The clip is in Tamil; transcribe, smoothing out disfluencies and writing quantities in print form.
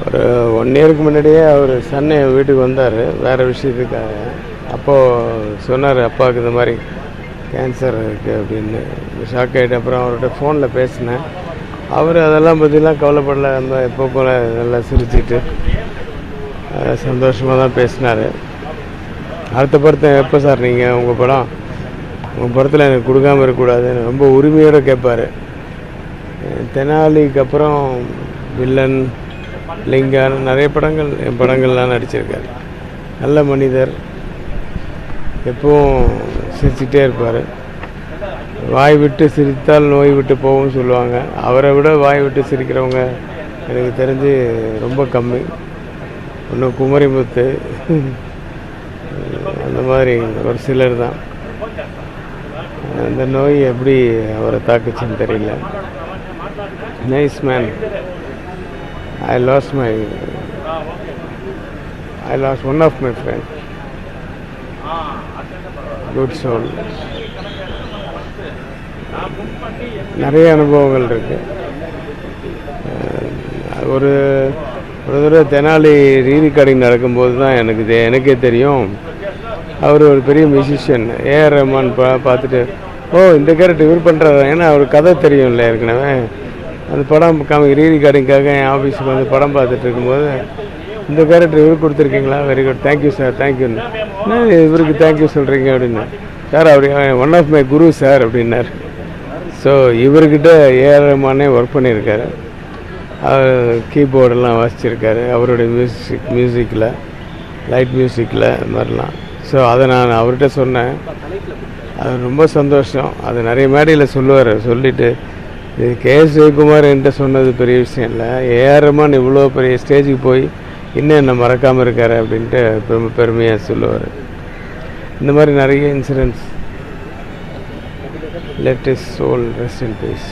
ஒரு 1 இயருக்கு முன்னாடியே அவர் சன் என் வீட்டுக்கு வந்தார் வேறு விஷயத்துக்காக. அப்போது சொன்னார் அப்பாவுக்கு இந்த மாதிரி கேன்சர் இருக்குது அப்படின்னு. ஷாக் ஆகிட்டு அப்புறம் அவர்கிட்ட ஃபோனில் பேசினேன். அவர் அதெல்லாம் பற்றிலாம் கவலைப்படல. அந்த எப்போ போல் நல்லா சிரிச்சிட்டு சந்தோஷமாக தான் பேசினார். அடுத்த படத்தை எப்போ சார் நீங்கள் உங்கள் படத்தில் எனக்கு கொடுக்காமல் இருக்கக்கூடாதுன்னு ரொம்ப உரிமையோடு கேட்பார். தெனாலிக்கு அப்புறம் வில்லன், லிங்கான் நிறைய என் படங்கள்லாம் நடிச்சிருக்கார். நல்ல மனிதர், எப்பவும் சிரிச்சுட்டே இருப்பார். வாய் விட்டு சிரித்தால் நோய் விட்டு போகும்னு சொல்லுவாங்க. அவரை விட வாய் விட்டு சிரிக்கிறவங்க எனக்கு தெரிஞ்சு ரொம்ப கம்மி. ஒன்று குமரிமுத்து, அந்த மாதிரி ஒரு சிலர் தான். அந்த நோய் எப்படி அவரை தாக்குச்சுன்னு தெரியல. Nice man. I lost one of my friends. Good soul. நிறைய அனுபவங்கள் இருக்குது. ஒரு தடவை தெனாலி ரீரிகார்டிங் நடக்கும்போது தான் எனக்கே தெரியும் அவர் ஒரு பெரிய மியூசிஷியன். ஏஆர் ரஹ்மான் பார்த்துட்டு இந்த கேரக்டர் இவர் பண்ணுறாரு. ஏன்னா அவர் கதை தெரியும் இல்லை ஏற்கனவே. அந்த படம் ரீரிகார்டிங்காக என் ஆஃபீஸுக்கு வந்து படம் பார்த்துட்டு இருக்கும்போது இந்த கேரக்டர் இவருக்கு கொடுத்துருக்கீங்களா, வெரி குட், தேங்க்யூ சார், தேங்க்யூன்னு. இவருக்கு தேங்க்யூ சொல்கிறீங்க அப்படின்னு. சார் அவர் one of my guru sir அப்படின்னார். ஸோ இவர்கிட்ட ஏஆர் ரஹ்மானே ஒர்க் பண்ணியிருக்காரு. அவர் கீபோர்டெல்லாம் வாசிச்சிருக்காரு அவருடைய மியூசிக்கில், லைட் மியூசிக்கில், அது மாதிரிலாம். ஸோ அதை நான் அவர்கிட்ட சொன்னேன். அது ரொம்ப சந்தோஷம். அது நிறைய மேடையில் சொல்லுவார். சொல்லிவிட்டு இது கே.எஸ். ஜெயக்குமார் என்கிட்ட சொன்னது பெரிய விஷயம் இல்லை, ஏஆர் ரஹ்மான் இவ்வளோ பெரிய ஸ்டேஜுக்கு போய் இன்னும் என்னை மறக்காமல் இருக்கார் அப்படின்ட்டு ரொம்ப பெருமையாக சொல்லுவார். இந்த மாதிரி நிறைய incidents. Let his soul rest in peace.